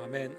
아멘.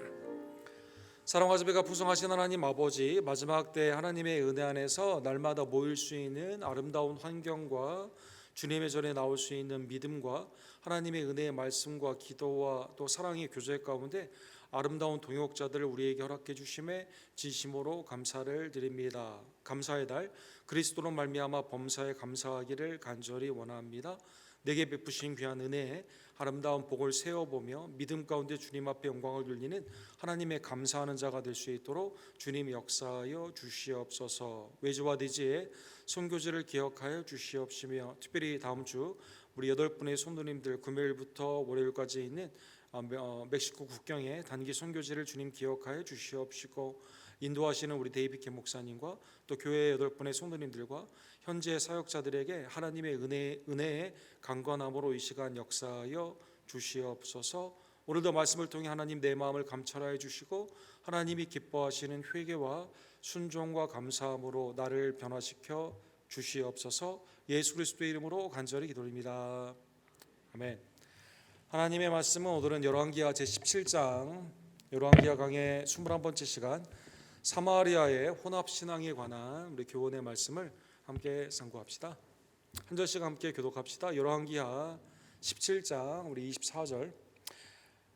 사랑과 자비가 풍성하신 하나님 아버지, 마지막 때 하나님의 은혜 안에서 날마다 모일 수 있는 아름다운 환경과 주님의 전에 나올 수 있는 믿음과 하나님의 은혜의 말씀과 기도와 또 사랑의 교제 가운데 아름다운 동역자들을 우리에게 허락해 주심에 진심으로 감사를 드립니다. 감사의 달 그리스도로 말미암아 범사에 감사하기를 간절히 원합니다. 내게 베푸신 귀한 은혜에 아름다운 복을 세어보며 믿음 가운데 주님 앞에 영광을 돌리는 하나님의 감사하는 자가 될 수 있도록 주님 역사하여 주시옵소서. 외주와 대지의 선교지를 기억하여 주시옵시며 특별히 다음 주 우리 8분의 성도님들 금요일부터 월요일까지 있는 멕시코 국경의 단기 선교지를 주님 기억하여 주시옵시고 인도하시는 우리 데이비드 캠 목사님과 또 교회 8분의 성도님들과 현재 사역자들에게 하나님의 은혜의 강건함으로 이 시간 역사하여 주시옵소서. 오늘도 말씀을 통해 하나님 내 마음을 감찰하여 주시고 하나님이 기뻐하시는 회개와 순종과 감사함으로 나를 변화시켜 주시옵소서. 예수 그리스도의 이름으로 간절히 기도드립니다. 아멘. 하나님의 말씀은 오늘은 열왕기하 제17장 열왕기하 강의 21번째 시간 사마리아의 혼합신앙에 관한 우리 교훈의 말씀을 함께 상고합시다. 한 절씩 함께 교독합시다. 열왕기하 17장 우리 24절.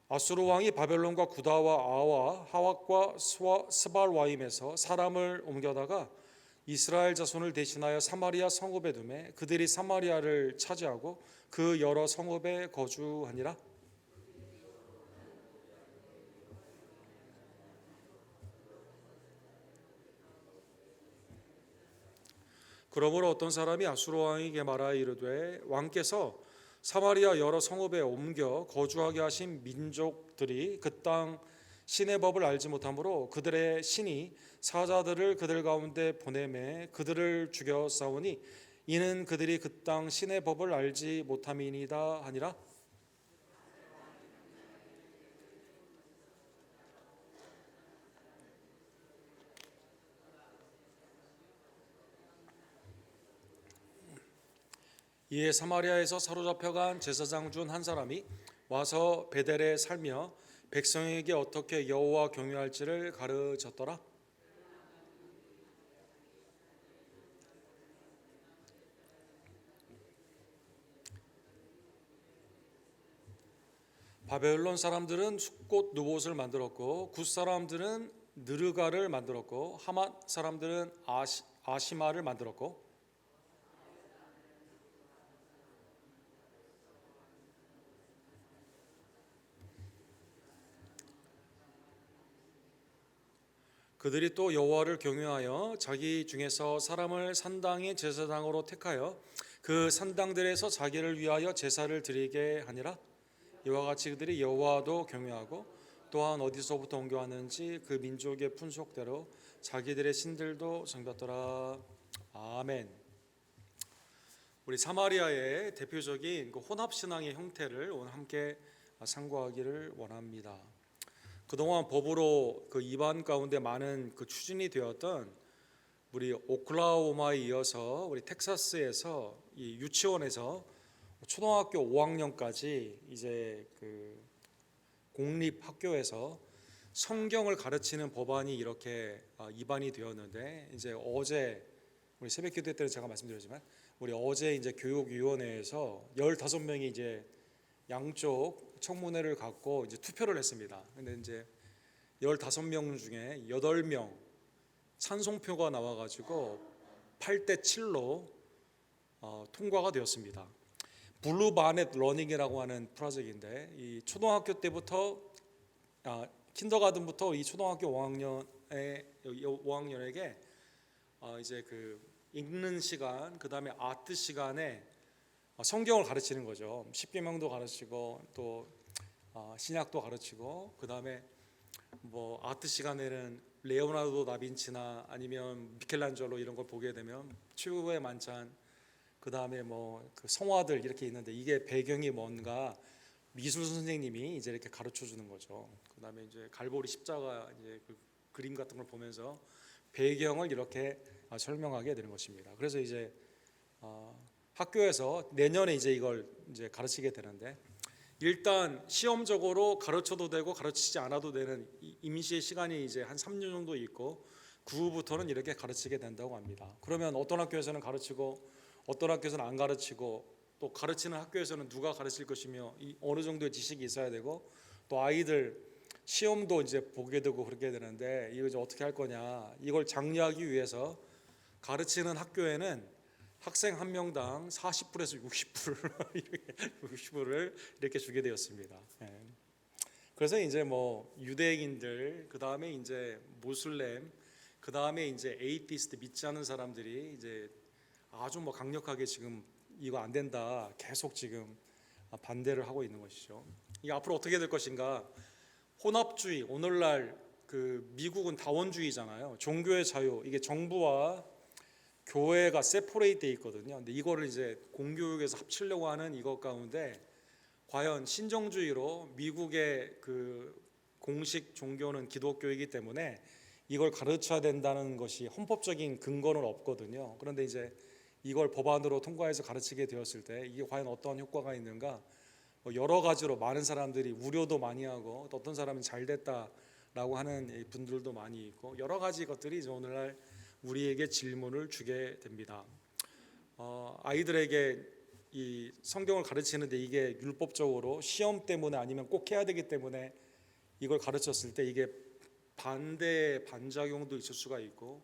아수르 왕이 바벨론과 구다와 아와 하왁과 스발와임에서 사람을 옮겨다가 이스라엘 자손을 대신하여 사마리아 성읍에 두매 그들이 사마리아를 차지하고 그 여러 성읍에 거주하니라. 그러므로 어떤 사람이 아수르 왕에게 말하여 이르되 왕께서 사마리아 여러 성읍에 옮겨 거주하게 하신 민족들이 그 땅 신의 법을 알지 못하므로 그들의 신이 사자들을 그들 가운데 보내매 그들을 죽여 싸우니 이는 그들이 그 땅 신의 법을 알지 못함이니이다 하니라. 이에 사마리아에서 사로잡혀간 제사장 중 한 사람이 와서 베델에 살며 백성에게 어떻게 여호와 경외할지를 가르쳤더라. 바벨론 사람들은 숫꽃 누봇을 만들었고 굿 사람들은 느르가를 만들었고 하맛 사람들은 아시마를 만들었고 그들이 또 여호와를 경외하여 자기 중에서 사람을 산당의 제사장으로 택하여 그 산당들에서 자기를 위하여 제사를 드리게 하니라. 이와 같이 그들이 여호와도 경외하고 또한 어디서부터 옮겨왔는지 그 민족의 풍속대로 자기들의 신들도 섬겼더라. 아멘. 우리 사마리아의 대표적인 그 혼합신앙의 형태를 오늘 함께 상고하기를 원합니다. 그동안 법으로 그 위반 가운데 많은 그 추진이 되었던 우리 오클라호마에 이어서 우리 텍사스에서 이 유치원에서 초등학교 5학년까지 이제 그 공립 학교에서 성경을 가르치는 법안이 이렇게 위반이 되었는데 이제 어제 우리 새벽기도 때는 제가 말씀드렸지만 우리 어제 이제 교육위원회에서 15명이 이제 양쪽 청문회를 갖고 이제 투표를 했습니다. 근데 이제 15명 중에 8명 찬성표가 나와가지고 8대 7로 통과가 되었습니다. 블루바넷 러닝이라고 하는 프로젝트인데 이 초등학교 때부터 킨더가든부터 이 초등학교 5학년에게 이제 그 읽는 시간, 그 다음에 아트 시간에 성경을 가르치는 거죠. 십계명도 가르치고 또 신약도 가르치고 그 다음에 뭐 아트 시간에는 레오나르도 다빈치나 아니면 미켈란젤로 이런 걸 보게 되면 최고의 만찬, 그 다음에 뭐 그 성화들 이렇게 있는데 이게 배경이 뭔가 미술 선생님이 이제 이렇게 가르쳐 주는 거죠. 그 다음에 이제 갈보리 십자가 이제 그 그림 같은 걸 보면서 배경을 이렇게 설명하게 되는 것입니다. 그래서 이제 학교에서 내년에 이제 이걸 이제 가르치게 되는데 일단 시험적으로 가르쳐도 되고 가르치지 않아도 되는 임시의 시간이 이제 한 3년 정도 있고 그 후부터는 이렇게 가르치게 된다고 합니다. 그러면 어떤 학교에서는 가르치고 어떤 학교에서는 안 가르치고 또 가르치는 학교에서는 누가 가르칠 것이며 어느 정도의 지식이 있어야 되고 또 아이들 시험도 이제 보게 되고 그렇게 되는데 이거 이제 어떻게 할 거냐, 이걸 장려하기 위해서 가르치는 학교에는 학생 한 명당 40불에서 60불을 이렇게 주게 되었습니다. 그래서 이제 뭐 유대인들, 그 다음에 이제 모슬렘, 그 다음에 이제 에이티스트, 믿지 않는 사람들이 이제 아주 뭐 강력하게 지금 이거 안 된다 계속 지금 반대를 하고 있는 것이죠. 이게 앞으로 어떻게 될 것인가? 혼합주의, 오늘날 그 미국은 다원주의잖아요. 종교의 자유, 이게 정부와 교회가 세퍼레이트돼 있거든요. 근데 이거를 이제 공교육에서 합치려고 하는 이것 가운데 과연 신정주의로 미국의 그 공식 종교는 기독교이기 때문에 이걸 가르쳐야 된다는 것이 헌법적인 근거는 없거든요. 그런데 이제 이걸 법안으로 통과해서 가르치게 되었을 때 이게 과연 어떤 효과가 있는가? 여러 가지로 많은 사람들이 우려도 많이 하고 또 어떤 사람은 잘 됐다라고 하는 분들도 많이 있고 여러 가지 것들이 이제 오늘날 우리에게 질문을 주게 됩니다. 아이들에게 이 성경을 가르치는데 이게 율법적으로 시험 때문에 아니면 꼭 해야 되기 때문에 이걸 가르쳤을 때 이게 반작용도 있을 수가 있고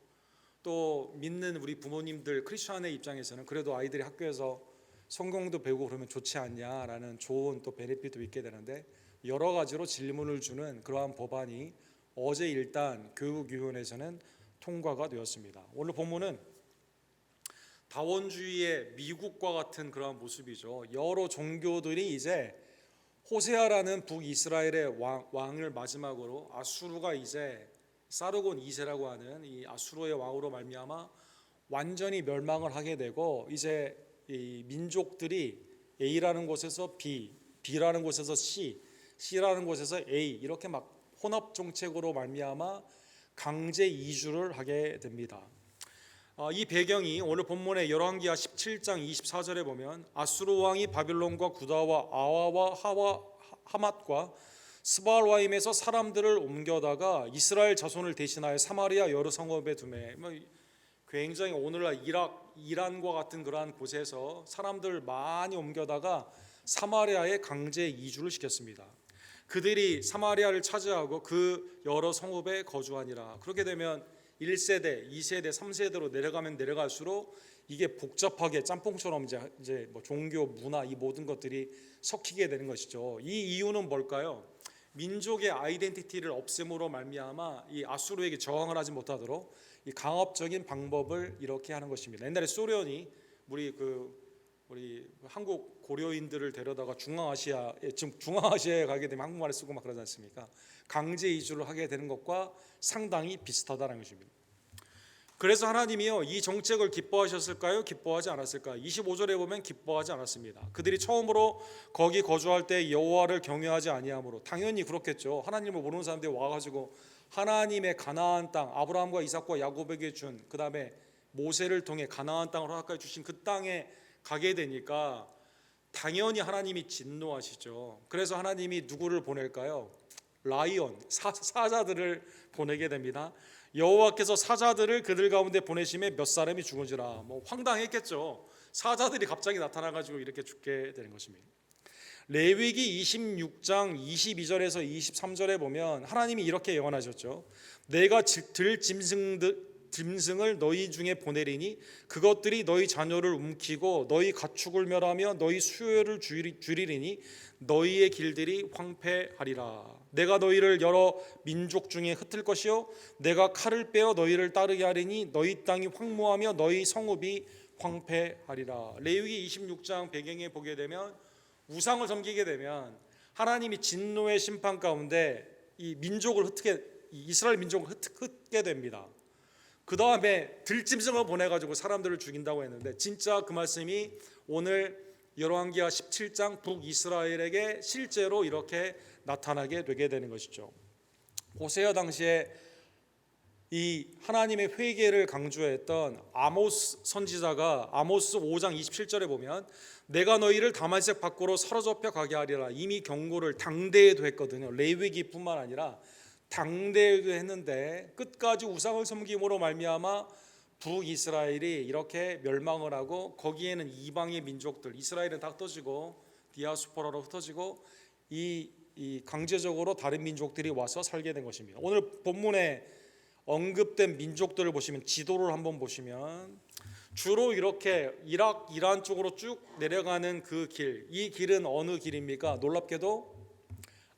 또 믿는 우리 부모님들 크리스천의 입장에서는 그래도 아이들이 학교에서 성경도 배우고 그러면 좋지 않냐라는 좋은 또 베네핏도 있게 되는데 여러 가지로 질문을 주는 그러한 법안이 어제 일단 교육위원회에서는 통과가 되었습니다. 오늘 본문은 다원주의의 미국과 같은 그러한 모습이죠. 여러 종교들이 이제 호세아라는 북이스라엘의 왕을 마지막으로 아수르가 이제 사르곤 2세라고 하는 이 아수르의 왕으로 말미암아 완전히 멸망을 하게 되고 이제 이 민족들이 A라는 곳에서 B, B라는 곳에서 C, C라는 곳에서 A 이렇게 막 혼합 정책으로 말미암아 강제 이주를 하게 됩니다. 이 배경이 오늘 본문의 열왕기하 17장 24절에 보면 아수르 왕이 바빌론과 구다와 아와와 하맛과 스발와임에서 사람들을 옮겨다가 이스라엘 자손을 대신하여 사마리아 여러 성읍에 두매. 굉장히 오늘날 이란과 같은 그러한 곳에서 사람들 많이 옮겨다가 사마리아에 강제 이주를 시켰습니다. 그들이 사마리아를 차지하고 그 여러 성읍에 거주하니라. 그렇게 되면 1세대, 2세대, 3세대로 내려가면 내려갈수록 이게 복잡하게 짬뽕처럼 이제 뭐 종교, 문화 이 모든 것들이 섞이게 되는 것이죠. 이 이유는 뭘까요? 민족의 아이덴티티를 없앰으로 말미암아 이 아수르에게 저항을 하지 못하도록 이 강압적인 방법을 이렇게 하는 것입니다. 옛날에 소련이 우리 한국 고려인들을 데려다가 중앙아시아에 가게 되면 한국말을 쓰고 막 그러지 않습니까? 강제 이주를 하게 되는 것과 상당히 비슷하다는 것입니다. 그래서 하나님이요 이 정책을 기뻐하셨을까요? 기뻐하지 않았을까요? 25절에 보면 기뻐하지 않았습니다. 그들이 처음으로 거기 거주할 때 여호와를 경외하지 아니하므로 당연히 그렇겠죠. 하나님을 모르는 사람들이 와가지고 하나님의 가나안 땅 아브라함과 이삭과 야곱에게 준 그 다음에 모세를 통해 가나안 땅을 허락하여 주신 그 땅에 가게 되니까 당연히 하나님이 진노하시죠. 그래서 하나님이 누구를 보낼까요? 라이온, 사자들을 보내게 됩니다. 여호와께서 사자들을 그들 가운데 보내심에 몇 사람이 죽은지라. 뭐 황당했겠죠. 사자들이 갑자기 나타나가지고 이렇게 죽게 되는 것입니다. 레위기 26장 22절에서 23절에 보면 하나님이 이렇게 예언하셨죠. 내가 들 짐승을 너희 중에 보내리니 그것들이 너희 자녀를 움키고 너희 가축을 멸하며 너희 수요를 줄이리니 너희의 길들이 황폐하리라. 내가 너희를 여러 민족 중에 흩을 것이요 내가 칼을 빼어 너희를 따르게 하리니 너희 땅이 황무하며 너희 성읍이 황폐하리라. 레위기 26장 배경에 보게 되면 우상을 섬기게 되면 하나님이 진노의 심판 가운데 이 이스라엘 민족을 흩게 됩니다. 그 다음에 들짐승을 보내가지고 사람들을 죽인다고 했는데 진짜 그 말씀이 오늘 열왕기하 17장 북이스라엘에게 실제로 이렇게 나타나게 되게 되는 것이죠. 호세아 당시에 이 하나님의 회개를 강조했던 아모스 선지자가 아모스 5장 27절에 보면 내가 너희를 다말색 밖으로 사로잡혀 가게 하리라 이미 경고를 당대에도 했거든요. 레위기뿐만 아니라 당대에도 했는데 끝까지 우상을 섬김으로 말미암아 북이스라엘이 이렇게 멸망을 하고 거기에는 이방의 민족들 이스라엘은 다 흩어지고 디아스포라로 흩어지고 이 강제적으로 다른 민족들이 와서 살게 된 것입니다. 오늘 본문에 언급된 민족들을 보시면 지도를 한번 보시면 주로 이렇게 이란 쪽으로 쭉 내려가는 그 길, 이 길은 어느 길입니까? 놀랍게도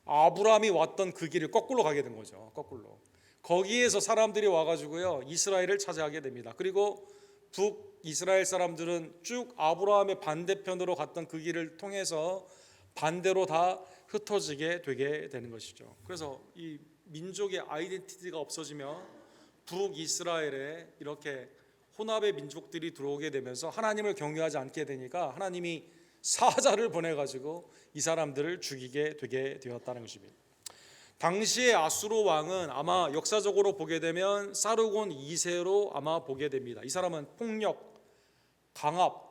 아브라함이 왔던 그 길을 거꾸로 가게 된 거죠. 거꾸로. 거기에서 사람들이 와가지고요 이스라엘을 차지하게 됩니다. 그리고 북이스라엘 사람들은 쭉 아브라함의 반대편으로 갔던 그 길을 통해서 반대로 다 흩어지게 되게 되는 것이죠. 그래서 이 민족의 아이덴티티가 없어지며 북이스라엘에 이렇게 혼합의 민족들이 들어오게 되면서 하나님을 경외하지 않게 되니까 하나님이 사자를 보내가지고 이 사람들을 죽이게 되게 되었다는 것입니다. 당시의 아수르 왕은 아마 역사적으로 보게 되면 사르곤 2세로 아마 보게 됩니다. 이 사람은 폭력, 강압,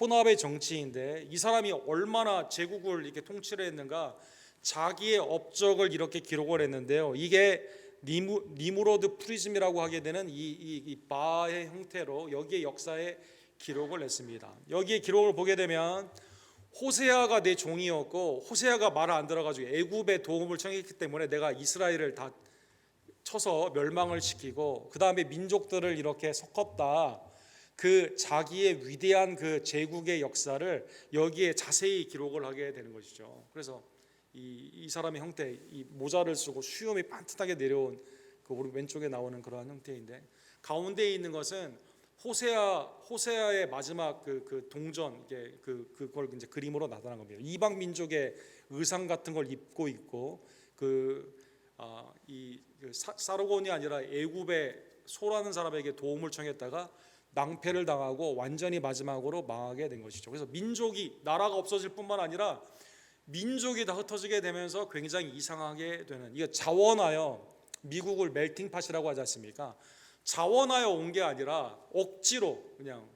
혼합의 정치인데 이 사람이 얼마나 제국을 이렇게 통치를 했는가 자기의 업적을 이렇게 기록을 했는데요. 이게 니무로드 프리즘이라고 하게 되는 이 바의 형태로 여기에 역사에 기록을 했습니다. 여기에 기록을 보게 되면 호세아가 내 종이었고 호세아가 말을 안 들어가지고 애굽의 도움을 청했기 때문에 내가 이스라엘을 다 쳐서 멸망을 시키고 그 다음에 민족들을 이렇게 섞었다. 그 자기의 위대한 그 제국의 역사를 여기에 자세히 기록을 하게 되는 것이죠. 그래서 이 사람의 형태, 이 모자를 쓰고 수염이 반듯하게 내려온 그 우리 왼쪽에 나오는 그러한 형태인데 가운데에 있는 것은 호세아의 마지막 그 동전 그걸 이제 그림으로 나타난 겁니다. 이방 민족의 의상 같은 걸 입고 있고 사르곤이 아니라 애굽의 소라는 사람에게 도움을 청했다가 낭패를 당하고 완전히 마지막으로 망하게 된 것이죠. 그래서 민족이 나라가 없어질 뿐만 아니라 민족이 다 흩어지게 되면서 굉장히 이상하게 되는 이게 자원하여 미국을 멜팅팟이라고 하지 않습니까? 자원하여 온 게 아니라 억지로 그냥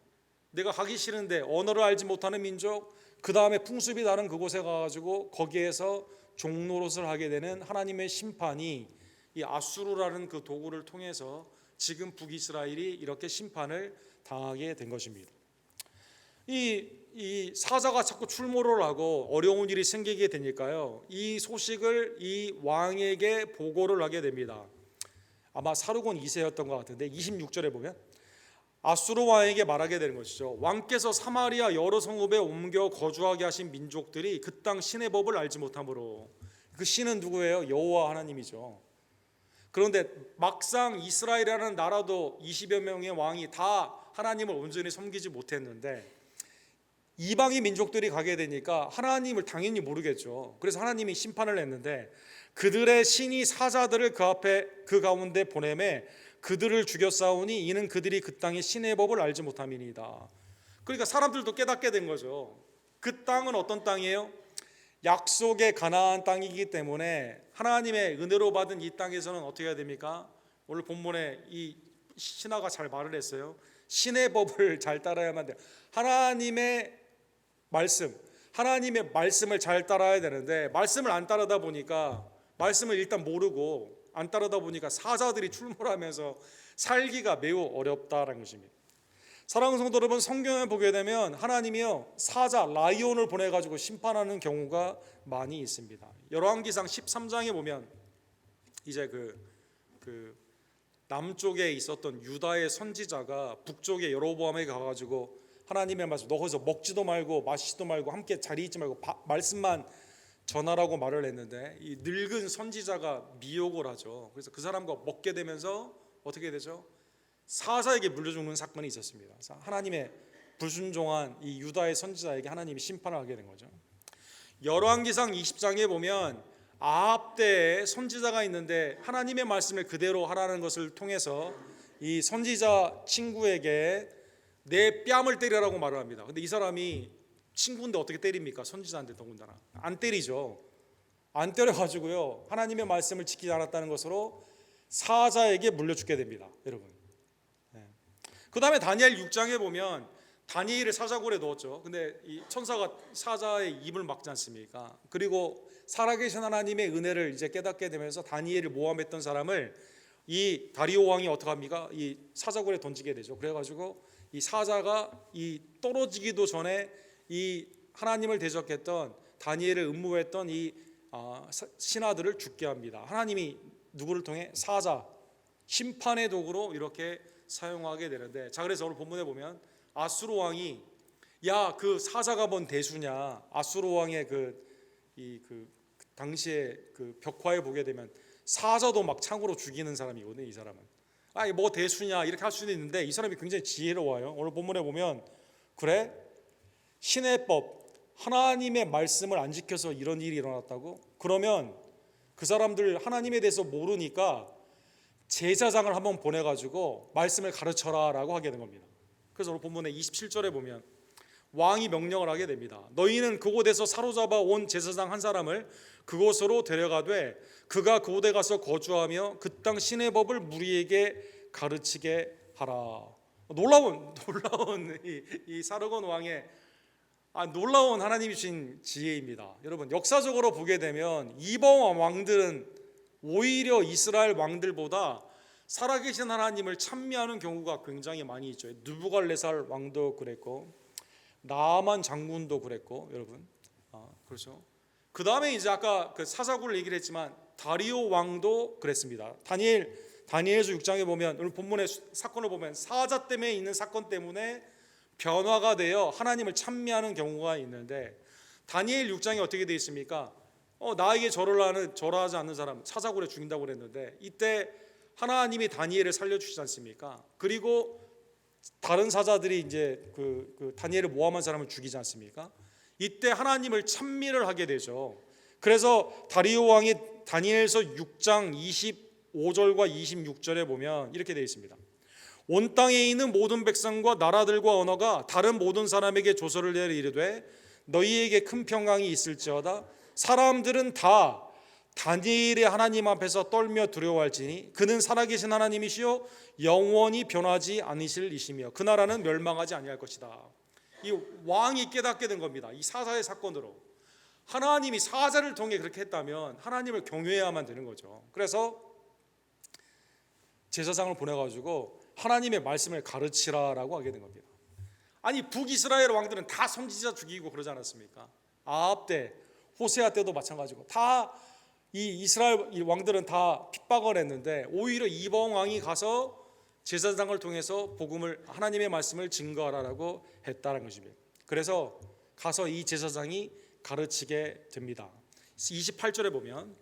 내가 가기 싫은데 언어를 알지 못하는 민족 그 다음에 풍습이 다른 그곳에 가가지고 거기에서 종노릇을 하게 되는 하나님의 심판이 이 아수르라는 그 도구를 통해서 지금 북이스라엘이 이렇게 심판을 당하게 된 것입니다. 이 사자가 자꾸 출몰을 하고 어려운 일이 생기게 되니까요. 이 소식을 이 왕에게 보고를 하게 됩니다. 아마 사르곤 2세였던 것 같은데 26절에 보면 아수르 왕에게 말하게 되는 것이죠. 왕께서 사마리아 여러 성읍에 옮겨 거주하게 하신 민족들이 그 땅 신의 법을 알지 못하므로 그 신은 누구예요? 여호와 하나님이죠. 그런데 막상 이스라엘이라는 나라도 20여 명의 왕이 다 하나님을 온전히 섬기지 못했는데 이방의 민족들이 가게 되니까 하나님을 당연히 모르겠죠. 그래서 하나님이 심판을 했는데 그들의 신이 사자들을 그 가운데 보내매 그들을 죽였사오니 이는 그들이 그 땅의 신의 법을 알지 못함이니이다. 그러니까 사람들도 깨닫게 된 거죠. 그 땅은 어떤 땅이에요? 약속의 가나안 땅이기 때문에 하나님의 은혜로 받은 이 땅에서는 어떻게 해야 됩니까? 오늘 본문에 이 신하가 잘 말을 했어요. 신의 법을 잘 따라야만 돼요. 하나님의 말씀을 잘 따라야 되는데 말씀을 안 따르다 보니까 말씀을 일단 모르고 안 따르다 보니까 사자들이 출몰하면서 살기가 매우 어렵다라는 것입니다. 사랑하는 성도 여러분, 성경에 보게 되면 하나님이요 사자 라이온을 보내가지고 심판하는 경우가 많이 있습니다. 열왕기상 13장에 보면 이제 그 남쪽에 있었던 유다의 선지자가 북쪽에 여로보암에 가가지고 하나님의 말씀 너 거기서 먹지도 말고 마시지도 말고 함께 자리 있지 말고 말씀만 전하라고 말을 했는데 이 늙은 선지자가 미혹을 하죠. 그래서 그 사람과 먹게 되면서 어떻게 되죠? 사자에게 물려 죽는 사건이 있었습니다. 하나님의 불순종한 이 유다의 선지자에게 하나님이 심판을 하게 된 거죠. 열왕기상 20장에 보면 아합 때에 선지자가 있는데 하나님의 말씀을 그대로 하라는 것을 통해서 이 선지자 친구에게 내 뺨을 때리라고 말을 합니다. 근데 이 사람이 친구인데 어떻게 때립니까? 선지자인데 더군다나 안 때리죠. 안 때려가지고요 하나님의 말씀을 지키지 않았다는 것으로 사자에게 물려 죽게 됩니다, 여러분. 그 다음에 다니엘 6장에 보면 다니엘을 사자굴에 넣었죠. 근데 이 천사가 사자의 입을 막지 않습니까? 그리고 살아계신 하나님의 은혜를 이제 깨닫게 되면서 다니엘을 모함했던 사람을 이 다리오 왕이 어떻게 합니까? 이 사자굴에 던지게 되죠. 그래가지고 이 사자가 이 떨어지기도 전에 이 하나님을 대적했던 다니엘을 음모했던 이 신하들을 죽게 합니다. 하나님이 누구를 통해? 사자, 심판의 도구로 이렇게 사용하게 되는데, 자, 그래서 오늘 본문에 보면 아수르 왕이 야, 그 사자가 뭔 대수냐? 아수르 왕의 그 당시에 그 벽화에 보게 되면 사자도 막 창으로 죽이는 사람이거든요. 이 사람은 아니 뭐 대수냐 이렇게 할 수는 있는데 이 사람이 굉장히 지혜로워요. 오늘 본문에 보면 그래? 신의 법, 하나님의 말씀을 안 지켜서 이런 일이 일어났다고? 그러면 그 사람들 하나님에 대해서 모르니까 제사장을 한번 보내가지고 말씀을 가르쳐라 라고 하게 된 겁니다. 그래서 오늘 본문에 27절에 보면 왕이 명령을 하게 됩니다. 너희는 그곳에서 사로잡아 온 제사장 한 사람을 그곳으로 데려가되 그가 그곳에 가서 거주하며 그 땅 신의 법을 무리에게 가르치게 하라. 놀라운 이 사르곤 왕의 놀라운 하나님이 주신 지혜입니다. 여러분, 역사적으로 보게 되면 이방 왕들은 오히려 이스라엘 왕들보다 살아계신 하나님을 찬미하는 경우가 굉장히 많이 있죠. 느부갈네살 왕도 그랬고 나아만 장군도 그랬고, 여러분, 그렇죠. 그 다음에 이제 아까 그 사사구를 얘기를 했지만 다리오 왕도 그랬습니다. 다니엘서 6장에 보면 오늘 본문의 사건을 보면 사자 때문에 있는 사건 때문에 변화가 되어 하나님을 찬미하는 경우가 있는데, 다니엘 6장에 어떻게 되어 있습니까? 나에게 절하지 않는 사람 사자굴에 죽인다고 그랬는데, 이때 하나님이 다니엘을 살려주시지 않습니까? 그리고 다른 사자들이 이제 그 다니엘을 모함한 사람을 죽이지 않습니까? 이때 하나님을 찬미를 하게 되죠. 그래서 다리오 왕이 다니엘서 6장 25절과 26절에 보면 이렇게 되어 있습니다. 온 땅에 있는 모든 백성과 나라들과 언어가 다른 모든 사람에게 조서를 내려 이르되 너희에게 큰 평강이 있을지어다. 사람들은 다 다니엘의 하나님 앞에서 떨며 두려워할지니 그는 살아계신 하나님이시요 영원히 변하지 않으실 이시며 그 나라는 멸망하지 아니할 것이다. 이 왕이 깨닫게 된 겁니다. 이 사자의 사건으로 하나님이 사자를 통해 그렇게 했다면 하나님을 경외해야만 되는 거죠. 그래서 제사장을 보내가지고 하나님의 말씀을 가르치라라고 하게 된 겁니다. 아니 북이스라엘 왕들은 다 선지자 죽이고 그러지 않았습니까? 아합 때, 호세아 때도 마찬가지고 다 이 이스라엘 왕들은 다 핍박을 했는데 오히려 이방 왕이 가서 제사장을 통해서 복음을, 하나님의 말씀을 증거하라고 했다는 것입니다. 그래서 가서 이 제사장이 가르치게 됩니다. 28절에 보면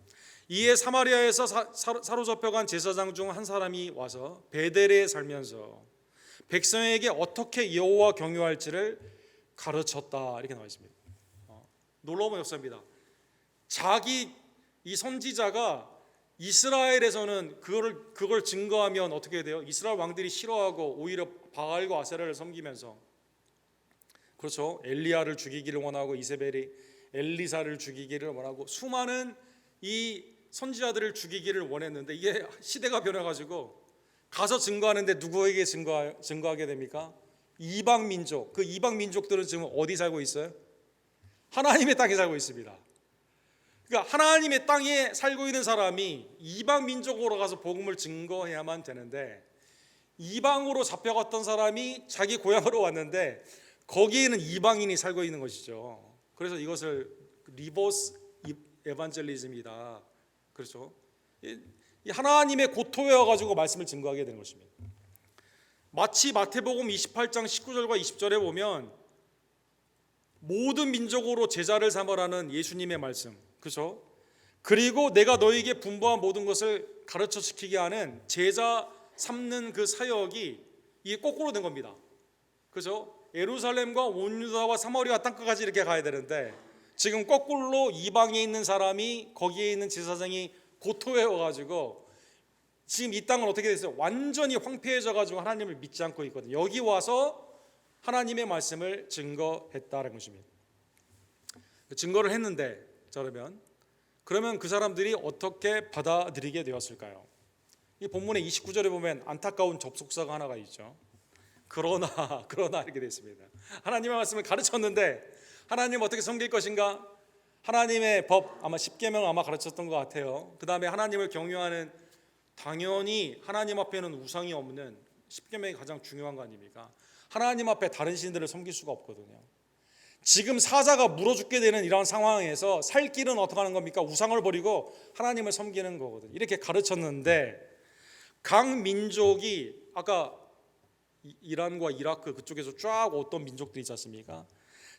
이에 사마리아에서 사로잡혀간 제사장 중 한 사람이 와서 베델에 살면서 백성에게 어떻게 여호와 경유할지를 가르쳤다, 이렇게 나와 있습니다. 놀라운 역사입니다. 자기 이 선지자가 이스라엘에서는 그걸 증거하면 어떻게 돼요? 이스라엘 왕들이 싫어하고 오히려 바알과 아세라를 섬기면서, 그렇죠, 엘리야를 죽이기를 원하고 이세벨이 엘리사를 죽이기를 원하고 수많은 이 선지자들을 죽이기를 원했는데 이게 시대가 변해가지고 가서 증거하는데 누구에게 증거하게 됩니까? 이방 민족. 그 이방 민족들은 지금 어디 살고 있어요? 하나님의 땅에 살고 있습니다. 그러니까 하나님의 땅에 살고 있는 사람이 이방 민족으로 가서 복음을 증거해야만 되는데, 이방으로 잡혀갔던 사람이 자기 고향으로 왔는데 거기에는 이방인이 살고 있는 것이죠. 그래서 이것을 리버스 에반젤리즘이다. 그렇죠? 하나님의 고토에 와가지고 말씀을 증거하게 되는 것입니다. 마치 마태복음 28장 19절과 20절에 보면 모든 민족으로 제자를 삼으라는 예수님의 말씀, 그렇죠? 그리고 내가 너에게 분부한 모든 것을 가르쳐 지키게 하는 제자 삼는 그 사역이 이게 거꾸로 된 겁니다. 그렇죠? 예루살렘과 온 유다와 사마리아 땅끝까지 이렇게 가야 되는데 지금 거꾸로 이방에 있는 사람이 거기에 있는 제사장이 고토해 와가지고 지금 이 땅은 어떻게 됐어요? 완전히 황폐해져 가지고 하나님을 믿지 않고 있거든요. 여기 와서 하나님의 말씀을 증거했다는 것입니다. 증거를 했는데, 자, 그러면 그 사람들이 어떻게 받아들이게 되었을까요? 이 본문의 29절에 보면 안타까운 접속사가 하나가 있죠. 그러나 이렇게 되어 있습니다. 하나님의 말씀을 가르쳤는데 하나님 어떻게 섬길 것인가? 하나님의 법, 아마 십계명 아마 가르쳤던 것 같아요. 그 다음에 하나님을 경유하는, 당연히 하나님 앞에는 우상이 없는 십계명이 가장 중요한 거 아닙니까? 하나님 앞에 다른 신들을 섬길 수가 없거든요. 지금 사자가 물어 죽게 되는 이런 상황에서 살 길은 어떻게 하는 겁니까? 우상을 버리고 하나님을 섬기는 거거든요. 이렇게 가르쳤는데 각 민족이, 아까 이란과 이라크 그쪽에서 쫙 어떤 민족들이 있지 않습니까?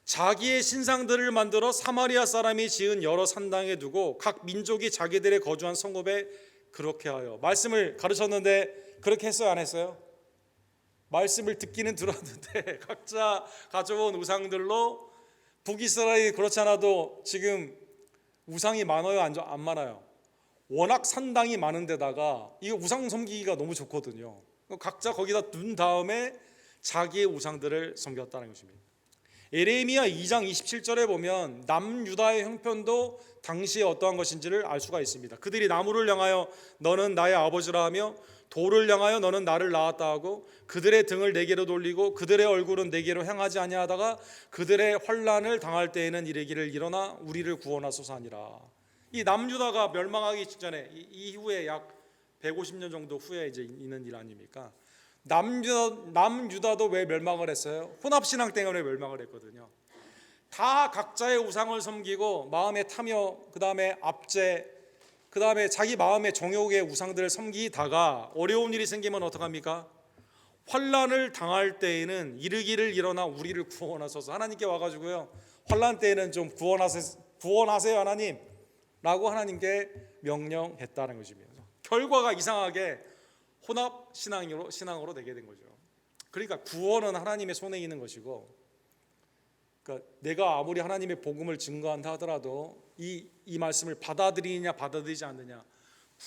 자기의 신상들을 만들어 사마리아 사람이 지은 여러 산당에 두고 각 민족이 자기들의 거주한 성읍에 그렇게 하여, 말씀을 가르쳤는데 그렇게 했어요, 안 했어요? 말씀을 듣기는 들었는데 각자 가져온 우상들로, 북이스라엘이 그렇지 않아도 지금 우상이 많아요, 안 많아요? 워낙 산당이 많은 데다가 이거 우상 섬기기가 너무 좋거든요. 각자 거기다 둔 다음에 자기의 우상들을 섬겼다는 것입니다. 예레미야 2장 27절에 보면 남유다의 형편도 당시에 어떠한 것인지를 알 수가 있습니다. 그들이 나무를 향하여 너는 나의 아버지라 하며 돌을 향하여 너는 나를 낳았다 하고 그들의 등을 내게로 돌리고 그들의 얼굴은 내게로 향하지 아니하다가 그들의 환난을 당할 때에는 이르기를 일어나 우리를 구원하소서 하니라. 이 남유다가 멸망하기 직전에, 이후에 약 150년 정도 후에 이제 있는 일 아닙니까? 남유다도 왜 멸망을 했어요? 혼합신앙 때문에 멸망을 했거든요. 다 각자의 우상을 섬기고 마음에 타며, 그 다음에 압제, 그 다음에 자기 마음의 정욕의 우상들을 섬기다가 어려운 일이 생기면 어떡합니까? 환난을 당할 때에는 이르기를 일어나 우리를 구원하소서. 하나님께 와가지고요, 환난 때에는 좀 구원하세요 하나님 라고 하나님께 명령했다는 것입니다. 결과가 이상하게 혼합 신앙으로 되게 된 거죠. 그러니까 구원은 하나님의 손에 있는 것이고, 그러니까 내가 아무리 하나님의 복음을 증거한다 하더라도 이 말씀을 받아들이느냐 받아들이지 않느냐,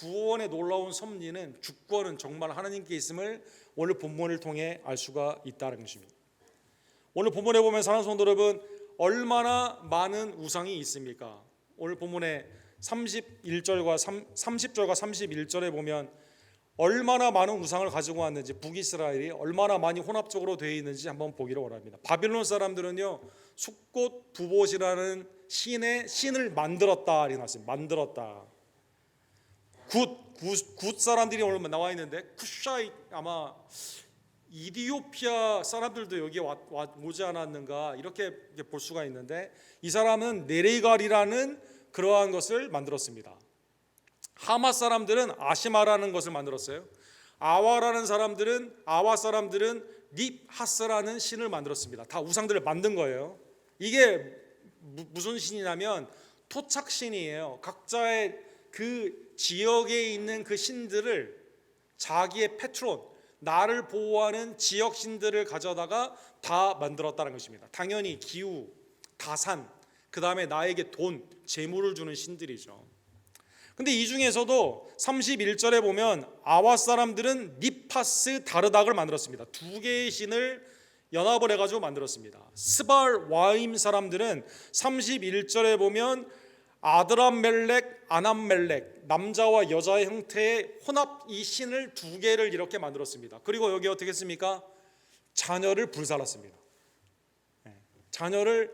구원의 놀라운 섭리는, 주권은 정말 하나님께 있음을 오늘 본문을 통해 알 수가 있다는 것입니다. 오늘 본문에 보면 사랑하는 성도 여러분, 얼마나 많은 우상이 있습니까? 오늘 본문에 30절과 31절에 보면 얼마나 많은 우상을 가지고 왔는지, 북이스라엘이 얼마나 많이 혼합적으로 되어 있는지 한번 보기를 원합니다. 바빌론 사람들은요, 숫꽃 부봇이라는 신을 만들었다 이렇게 나왔어요. 만들었다. 굿 사람들이 오늘 나와 있는데, 쿠샤이, 아마 이디오피아 사람들도 여기에 오지 않았는가 이렇게 볼 수가 있는데, 이 사람은 네레갈이라는 그러한 것을 만들었습니다. 하마 사람들은 아시마라는 것을 만들었어요. 아와 사람들은 닙하스라는 신을 만들었습니다. 다 우상들을 만든 거예요. 이게 무슨 신이냐면 토착신이에요. 각자의 그 지역에 있는 그 신들을, 자기의 패트론, 나를 보호하는 지역 신들을 가져다가 다 만들었다는 것입니다. 당연히 기후, 다산, 그 다음에 나에게 돈, 재물을 주는 신들이죠. 근데 이 중에서도 31절에 보면 아와 사람들은 니파스 다르닥을 만들었습니다. 두 개의 신을 연합을 해가지고 만들었습니다. 스발 와임 사람들은 31절에 보면 아드람멜렉, 아남멜렉, 남자와 여자의 형태의 혼합 이 신을 두 개를 이렇게 만들었습니다. 그리고 여기 어떻게 했습니까? 자녀를 불살랐습니다. 자녀를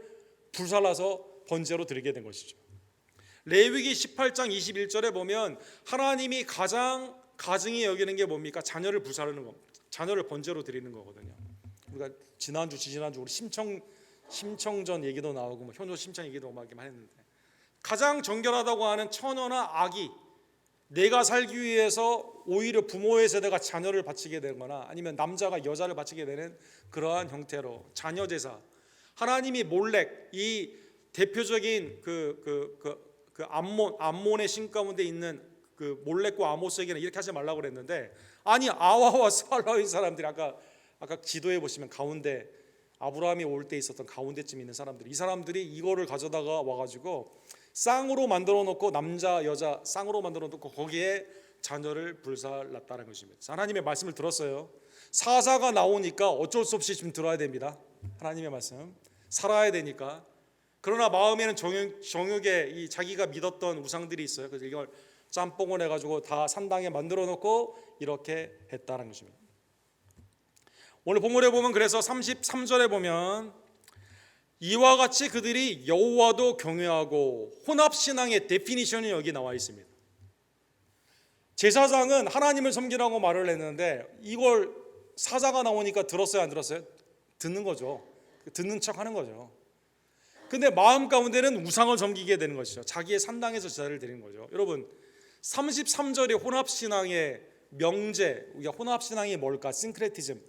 불살라서 번제로 드리게 된 것이죠. 레위기 18장 21절에 보면 하나님이 가장 가증히 여기는 게 뭡니까? 자녀를 불사르는 거, 자녀를 번제로 드리는 거거든요. 우리가 지난주 우리 심청전 얘기도 나오고 뭐 효녀 심청 얘기도 막 했는데, 가장 정결하다고 하는 처녀나 아기, 내가 살기 위해서 오히려 부모의 세대가 자녀를 바치게 되거나 아니면 남자가 여자를 바치게 되는 그러한 형태로 자녀 제사, 하나님이 몰렉, 이 대표적인 암몬의 신 가운데 있는 그 몰렉과 아모스에게는 이렇게 하지 말라고 그랬는데, 아니 아와와 스발라의 사람들이 아까 지도에 보시면 가운데 아브라함이 올 때 있었던 가운데쯤 있는 사람들이, 이 사람들이 이거를 가져다가 와가지고 쌍으로 만들어 놓고, 남자 여자 쌍으로 만들어 놓고 거기에 자녀를 불살랐다는 것입니다. 하나님의 말씀을 들었어요. 사자가 나오니까 어쩔 수 없이 좀 들어야 됩니다. 하나님의 말씀 살아야 되니까. 그러나 마음에는 정욕에 이 자기가 믿었던 우상들이 있어요. 그래서 이걸 짬뽕을 해가지고 다 산당에 만들어 놓고 이렇게 했다는 것입니다. 오늘 본문에 보면 그래서 33절에 보면 이와 같이 그들이 여호와도 경외하고 혼합신앙의 데피니션이 여기 나와 있습니다. 제사장은 하나님을 섬기라고 말을 했는데 이걸 사자가 나오니까 들었어요, 안 들었어요? 듣는 거죠. 듣는 척 하는 거죠. 근데 마음 가운데는 우상을 섬기게 되는 것이죠. 자기의 산당에서 제사를 드리는 거죠. 여러분 33절의 혼합신앙의 명제, 우리가 혼합신앙이 뭘까? 싱크레티즘.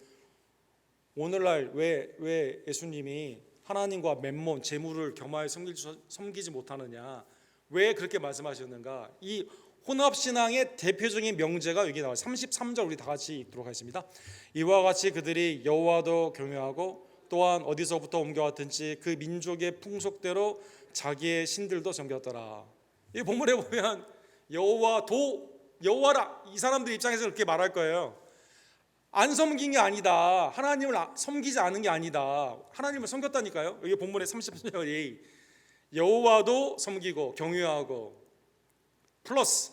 오늘날 왜 예수님이 하나님과 맨몸, 재물을 겸하여 섬기지 못하느냐, 왜 그렇게 말씀하셨는가? 이 혼합신앙의 대표적인 명제가 여기 나와요. 33절 우리 다 같이 읽도록 하겠습니다. 이와 같이 그들이 여호와도 경외하고 또한 어디서부터 옮겨왔든지 그 민족의 풍속대로 자기의 신들도 섬겼더라. 이 본문에 보면 여호와라, 이 사람들 입장에서 그렇게 말할 거예요. 안 섬긴 게 아니다, 하나님을 섬기지 않은 게 아니다, 하나님을 섬겼다니까요. 여기 본문에 33절이 여호와도 섬기고 경외하고 플러스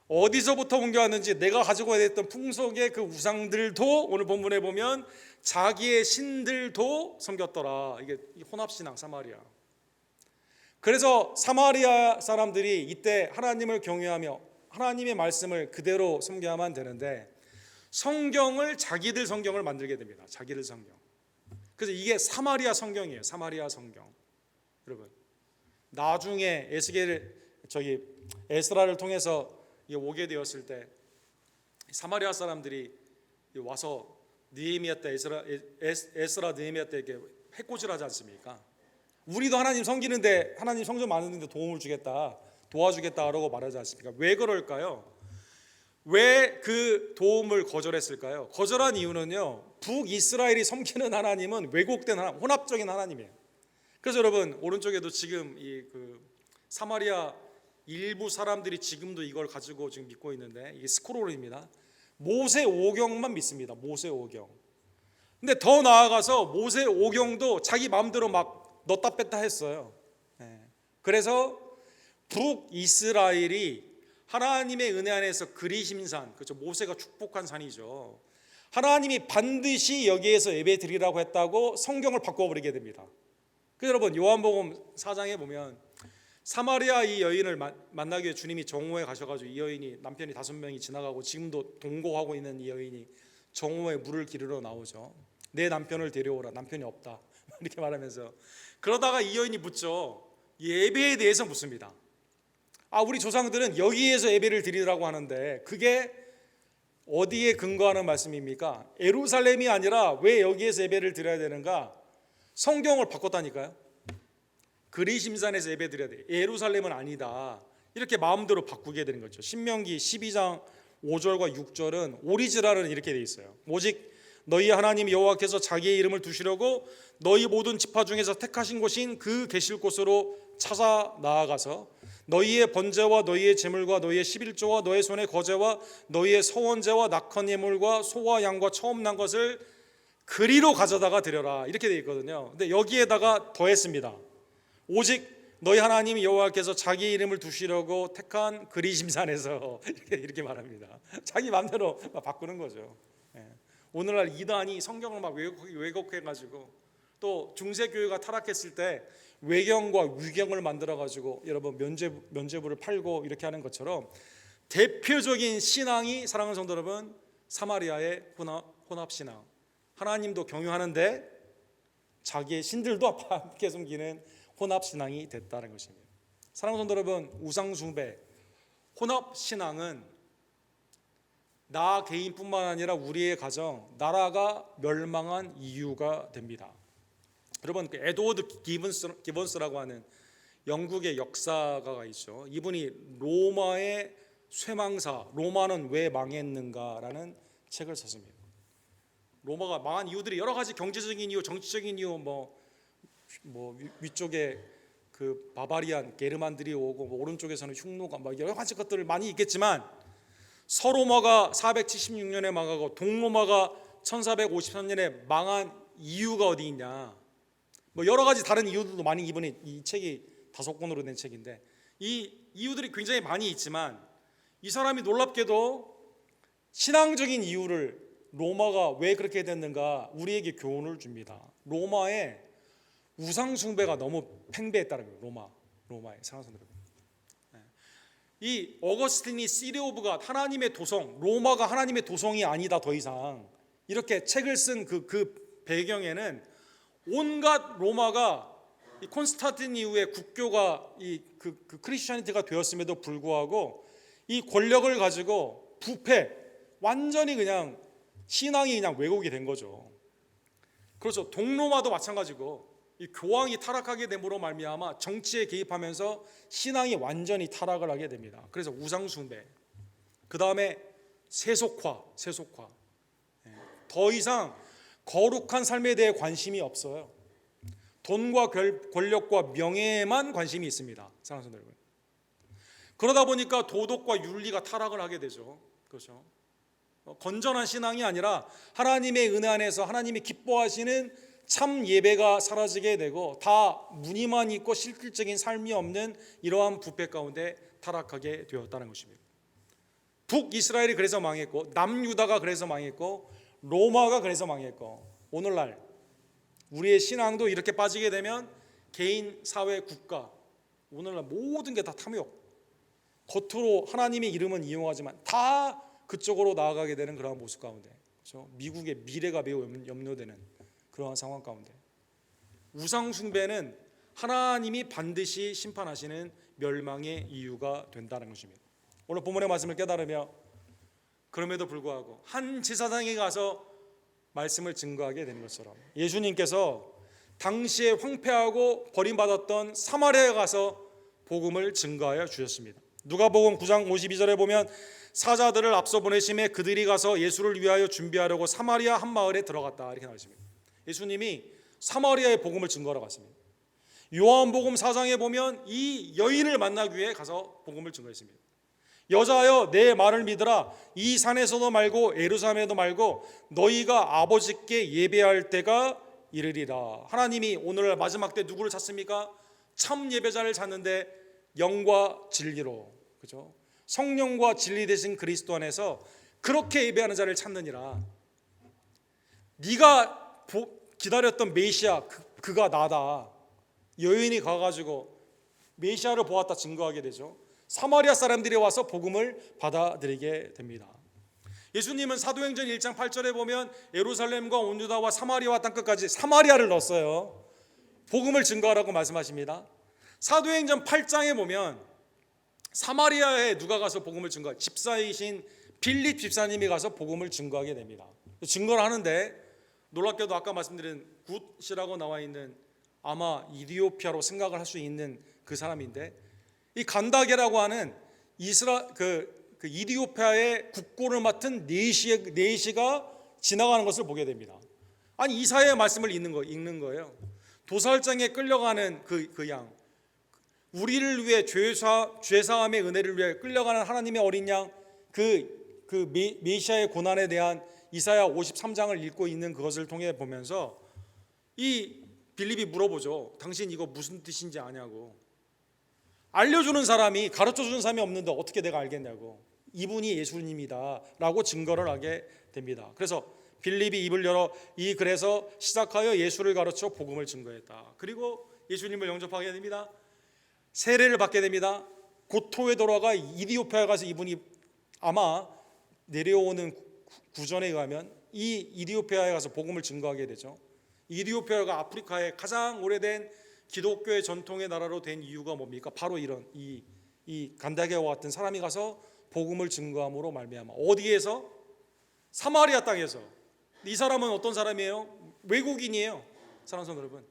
어디서부터 옮겨왔는지 내가 가지고 있던 풍속의 그 우상들도 오늘 본문에 보면 자기의 신들도 섬겼더라. 이게 혼합신앙 사마리아. 그래서 사마리아 사람들이 이때 하나님을 경외하며 하나님의 말씀을 그대로 섬겨야만 되는데 성경을 자기들 성경을 만들게 됩니다. 자기들 성경. 그래서 이게 사마리아 성경이에요. 사마리아 성경. 여러분 나중에 에스라를 통해서 오게 되었을 때 사마리아 사람들이 와서 느헤미야 때 에스라 느헤미야 때 이렇게 해코지하지 않습니까? 우리도 하나님 섬기는데 하나님 성전 만드는데 도움을 주겠다, 도와주겠다라고 말하지 않습니까? 왜 그럴까요? 왜 그 도움을 거절했을까요? 거절한 이유는요, 북이스라엘이 섬기는 하나님은 왜곡된 하나님, 혼합적인 하나님이에요. 그래서 여러분 오른쪽에도 지금 사마리아 일부 사람들이 지금도 이걸 가지고 지금 믿고 있는데 이게 스크롤입니다. 모세 오경만 믿습니다. 모세 오경. 근데 더 나아가서 모세 오경도 자기 마음대로 막 넣다 뺐다 했어요. 그래서 북이스라엘이 하나님의 은혜 안에서 그리심산, 그렇죠, 모세가 축복한 산이죠. 하나님이 반드시 여기에서 예배 드리라고 했다고 성경을 바꿔버리게 됩니다. 그래서 여러분 요한복음 4장에 보면 사마리아 이 여인을 만나기 위해 주님이 정오에 가셔가지고 이 여인이 남편이 5명이 지나가고 지금도 동거하고 있는 이 여인이 정오에 물을 기르러 나오죠. 내 남편을 데려오라. 남편이 없다. 이렇게 말하면서 그러다가 이 여인이 묻죠. 예배에 대해서 묻습니다. 우리 조상들은 여기에서 예배를 드리라고 하는데 그게 어디에 근거하는 말씀입니까? 예루살렘이 아니라 왜 여기에서 예배를 드려야 되는가? 성경을 바꿨다니까요. 그리심산에서 예배 드려야 돼. 예루살렘은 아니다. 이렇게 마음대로 바꾸게 되는 거죠. 신명기 12장 5절과 6절은 오리지널은 이렇게 돼 있어요. 오직 너희 하나님 여호와께서 자기의 이름을 두시려고 너희 모든 지파 중에서 택하신 곳인 그 계실 곳으로 찾아 나아가서 너희의 번제와 너희의 제물과 너희의 11조와 너희 손의 거제와 너희의 서원제와 낙헌 예물과 소와 양과 처음 난 것을 그리로 가져다가 드려라. 이렇게 돼 있거든요. 근데 여기에다가 더했습니다. 오직 너희 하나님 여호와께서 자기 이름을 두시려고 택한 그리심산에서 이렇게 말합니다. 자기 마음대로 바꾸는 거죠. 오늘날 이단이 성경을 막 왜곡해가지고 또 중세교회가 타락했을 때 외경과 위경을 만들어가지고 여러분 면죄부를 팔고 이렇게 하는 것처럼 대표적인 신앙이 사랑하는 성도 여러분 사마리아의 혼합신앙. 하나님도 경유하는데 자기의 신들도 함께 섬기는 혼합신앙이 됐다는 것입니다. 사랑하는 성도 여러분, 우상숭배, 혼합신앙은 나 개인뿐만 아니라 우리의 가정, 나라가 멸망한 이유가 됩니다. 여러분, 에드워드 기본스라고 하는 영국의 역사가가 있죠. 이분이 로마의 쇠망사, 로마는 왜 망했는가라는 책을 썼습니다. 로마가 망한 이유들이 여러 가지 경제적인 이유, 정치적인 이유, 위쪽에 그 바바리안 게르만들이 오고 오른쪽에서는 흉노가 여러 가지 것들을 많이 있겠지만 서로마가 476년에 망하고 동로마가 1453년에 망한 이유가 어디 있냐? 여러 가지 다른 이유들도 많이 이번에 이 책이 5권으로 된 책인데 이 이유들이 굉장히 많이 있지만 이 사람이 놀랍게도 신앙적인 이유를 로마가 왜 그렇게 됐는가 우리에게 교훈을 줍니다. 로마의 우상 숭배가 너무 팽배했다는 거예요. 로마의 상황선들. 이 어거스틴이 시리 오브 갓, 하나님의 도성, 로마가 하나님의 도성이 아니다 더 이상 이렇게 책을 쓴 그 배경에는 온갖 로마가 이 콘스탄틴 이후에 국교가 그 크리스천리티가 되었음에도 불구하고 이 권력을 가지고 부패, 완전히 그냥 신앙이 그냥 왜곡이 된 거죠. 그렇죠. 동로마도 마찬가지고 이 교황이 타락하게 됨으로 말미암아 정치에 개입하면서 신앙이 완전히 타락을 하게 됩니다. 그래서 우상숭배, 그 다음에 세속화. 더 이상 거룩한 삶에 대해 관심이 없어요. 돈과 권력과 명예에만 관심이 있습니다. 사랑하는 여러분. 그러다 보니까 도덕과 윤리가 타락을 하게 되죠. 그렇죠. 건전한 신앙이 아니라 하나님의 은혜 안에서 하나님이 기뻐하시는 참 예배가 사라지게 되고 다 무늬만 있고 실질적인 삶이 없는 이러한 부패 가운데 타락하게 되었다는 것입니다. 북이스라엘이 그래서 망했고 남유다가 그래서 망했고 로마가 그래서 망했고 오늘날 우리의 신앙도 이렇게 빠지게 되면 개인, 사회, 국가 오늘날 모든 게 다 탐욕, 겉으로 하나님의 이름은 이용하지만 다 그쪽으로 나아가게 되는 그러한 모습 가운데, 그렇죠? 미국의 미래가 매우 염려되는 그러한 상황 가운데 우상 숭배는 하나님이 반드시 심판하시는 멸망의 이유가 된다는 것입니다. 오늘 본문의 말씀을 깨달으며 그럼에도 불구하고 한 제사장에 가서 말씀을 증거하게 되는 것처럼 예수님께서 당시에 황폐하고 버림받았던 사마리아에 가서 복음을 증거하여 주셨습니다. 누가복음 9장 52절에 보면 사자들을 앞서 보내심에 그들이 가서 예수를 위하여 준비하려고 사마리아 한 마을에 들어갔다 이렇게 나와 있습니다. 예수님이 사마리아의 복음을 증거하러 갔습니다. 요한복음 4장에 보면 이 여인을 만나기 위해 가서 복음을 증거했습니다. 여자여 내 말을 믿으라. 이 산에서도 말고 예루살렘에도 말고 너희가 아버지께 예배할 때가 이르리라. 하나님이 오늘 마지막 때 누구를 찾습니까? 참 예배자를 찾는데 영과 진리로, 그죠? 성령과 진리 되신 그리스도 안에서 그렇게 예배하는 자를 찾느니라. 네가 기다렸던 메시아 그가 나다. 여인이 가가지고 메시아를 보았다 증거하게 되죠. 사마리아 사람들이 와서 복음을 받아들이게 됩니다. 예수님은 사도행전 1장 8절에 보면 예루살렘과 온 유다와 사마리아와 땅끝까지 사마리아를 넣었어요. 복음을 증거하라고 말씀하십니다. 사도행전 8장에 보면 사마리아에 누가 가서 복음을 증거해요? 집사이신 빌립 집사님이 가서 복음을 증거하게 됩니다. 증거를 하는데 놀랍게도 아까 말씀드린 굿이라고 나와 있는 아마 이디오피아로 생각을 할 수 있는 그 사람인데 이 간다게라고 하는 그 이디오피아의 국고를 맡은 네시가 지나가는 것을 보게 됩니다. 아니 이사야의 말씀을 읽는 거예요. 도살장에 끌려가는 그 양, 우리를 위해 죄사함의 은혜를 위해 끌려가는 하나님의 어린 양, 그 메시아의 고난에 대한 이사야 53장을 읽고 있는 그것을 통해 보면서 이 빌립이 물어보죠. 당신 이거 무슨 뜻인지 아냐고. 알려주는 사람이, 가르쳐주는 사람이 없는데 어떻게 내가 알겠냐고. 이분이 예수님이다 라고 증거를 하게 됩니다. 그래서 빌립이 입을 열어 이 글에서 시작하여 예수를 가르쳐 복음을 증거했다. 그리고 예수님을 영접하게 됩니다. 세례를 받게 됩니다. 고토에 돌아가 이디오피아에 가서 이분이 아마 내려오는 구전에 의하면 이 이디오피아에 가서 복음을 증거하게 되죠. 이디오피아가 아프리카의 가장 오래된 기독교의 전통의 나라로 된 이유가 뭡니까? 바로 이런 이 간다게와 같은 사람이 가서 복음을 증거함으로 말미암아. 어디에서? 사마리아 땅에서. 이 사람은 어떤 사람이에요? 외국인이에요. 사랑하는 여러분,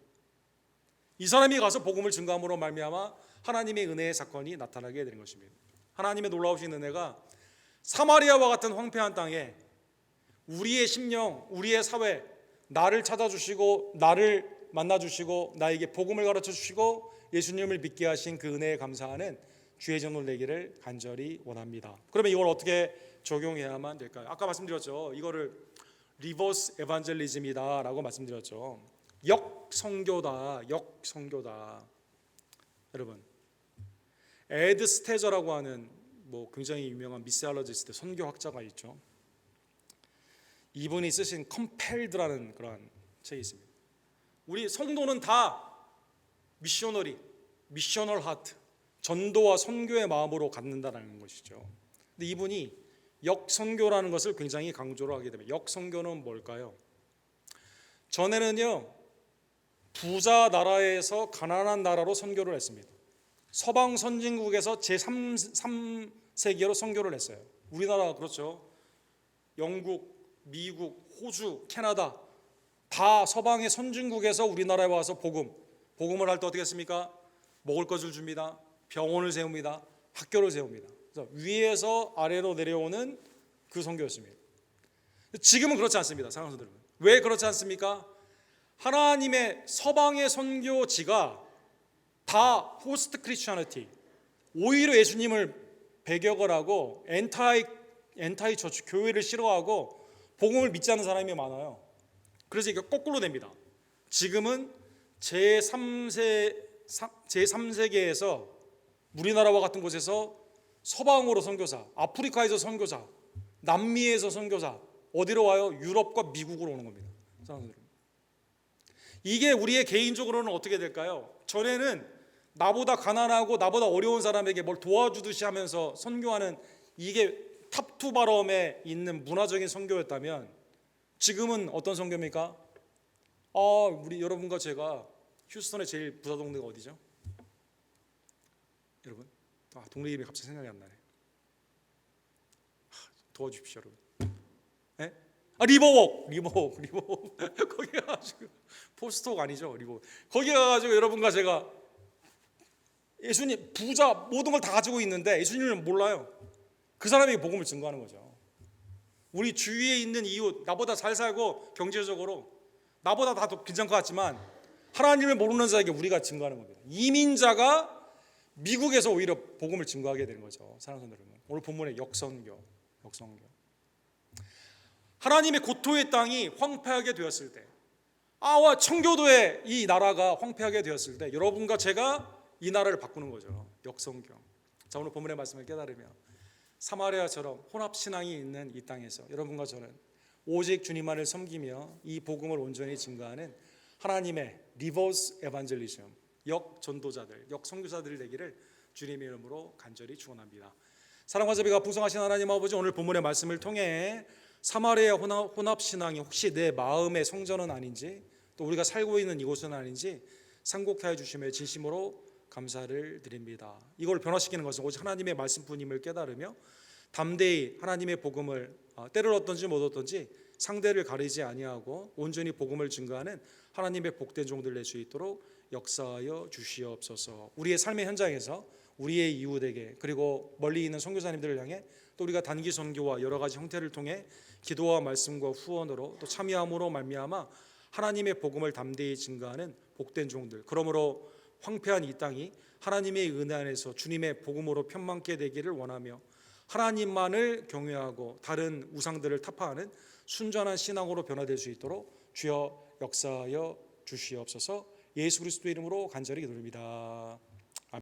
이 사람이 가서 복음을 증거함으로 말미암아 하나님의 은혜의 사건이 나타나게 되는 것입니다. 하나님의 놀라우신 은혜가 사마리아와 같은 황폐한 땅에 우리의 심령, 우리의 사회, 나를 찾아주시고 나를 만나주시고 나에게 복음을 가르쳐주시고 예수님을 믿게 하신 그 은혜에 감사하는 주의 전을 내기를 간절히 원합니다. 그러면 이걸 어떻게 적용해야만 될까요? 아까 말씀드렸죠. 이거를 리버스 에반젤리즘이다 라고 말씀드렸죠. 역성교다. 여러분, 에드 스테저라고 하는 굉장히 유명한 미시올로지스트 선교학자가 있죠. 이분이 쓰신 컴펠드라는 그러한 책이 있습니다. 우리 성도는 다 미셔널 하트, 전도와 선교의 마음으로 갖는다는 것이죠. 근데 이분이 역선교라는 것을 굉장히 강조를 하게 됩니다. 역선교는 뭘까요? 전에는요, 부자 나라에서 가난한 나라로 선교를 했습니다. 서방 선진국에서 제3세계로 선교를 했어요. 우리나라 그렇죠. 영국, 미국, 호주, 캐나다 다 서방의 선진국에서 우리나라에 와서 복음을 할 때 어떻게 했습니까? 먹을 것을 줍니다. 병원을 세웁니다. 학교를 세웁니다. 그래서 위에서 아래로 내려오는 그 선교였습니다. 지금은 그렇지 않습니다. 사랑하는 여러분. 왜 그렇지 않습니까? 하나님의 서방의 선교지가 다 포스트 크리스천리티, 오히려 예수님을 배격을 하고 엔타이 처치, 교회를 싫어하고 복음을 믿지 않는 사람이 많아요. 그래서 이게 거꾸로 됩니다. 지금은 제3세계에서 우리나라와 같은 곳에서 서방으로 선교사, 아프리카에서 선교사, 남미에서 선교사, 어디로 와요? 유럽과 미국으로 오는 겁니다. 이게 우리의 개인적으로는 어떻게 될까요? 전에는 나보다 가난하고 나보다 어려운 사람에게 뭘 도와주듯이 하면서 선교하는 이게 탑2 바럼에 있는 문화적인 선교였다면 지금은 어떤 선교입니까? 우리 여러분과 제가 휴스턴의 제일 부자 동네가 어디죠? 여러분, 동네 이름이 갑자기 생각이 안 나네. 도와주십시오, 여러분. 네? 리버웍. 거기 가가지고 포스톡 아니죠, 리버웍. 거기 가가지고 여러분과 제가 예수님 부자 모든 걸 다 가지고 있는데 예수님을 몰라요. 그 사람에게 복음을 증거하는 거죠. 우리 주위에 있는 이웃, 나보다 잘 살고 경제적으로 나보다 다 더 괜찮은 것 같지만 하나님을 모르는 자에게 우리가 증거하는 겁니다. 이민자가 미국에서 오히려 복음을 증거하게 되는 거죠. 사랑하는 여러분, 오늘 본문의 역선교. 하나님의 고토의 땅이 황폐하게 되었을 때, 청교도의 이 나라가 황폐하게 되었을 때 여러분과 제가 이 나라를 바꾸는 거죠. 역선교. 자, 오늘 본문의 말씀을 깨달으며 사마리아처럼 혼합신앙이 있는 이 땅에서 여러분과 저는 오직 주님만을 섬기며 이 복음을 온전히 증거하는 하나님의 리버스 에반젤리즘, 역전도자들, 역선교사들이 되기를 주님의 이름으로 간절히 축원합니다. 사랑과 자비가 풍성하신 하나님 아버지, 오늘 본문의 말씀을 통해 사마리아 혼합신앙이 혹시 내 마음의 성전은 아닌지, 또 우리가 살고 있는 이곳은 아닌지 상고케 해 주심에 진심으로 감사를 드립니다. 이걸 변화시키는 것은 오직 하나님의 말씀뿐임을 깨달으며 담대히 하나님의 복음을 때를 얻든지 못 얻든지 상대를 가리지 아니하고 온전히 복음을 증거하는 하나님의 복된 종들 될 수 있도록 역사하여 주시옵소서. 우리의 삶의 현장에서 우리의 이웃에게, 그리고 멀리 있는 선교사님들을 향해, 또 우리가 단기 선교와 여러 가지 형태를 통해 기도와 말씀과 후원으로 또 참여함으로 말미암아 하나님의 복음을 담대히 증거하는 복된 종들, 그러므로 황폐한 이 땅이 하나님의 은혜 안에서 주님의 복음으로 편만케 되기를 원하며 하나님만을 경외하고 다른 우상들을 타파하는 순전한 신앙으로 변화될 수 있도록 주여 역사하여 주시옵소서. 예수 그리스도의 이름으로 간절히 기도드립니다.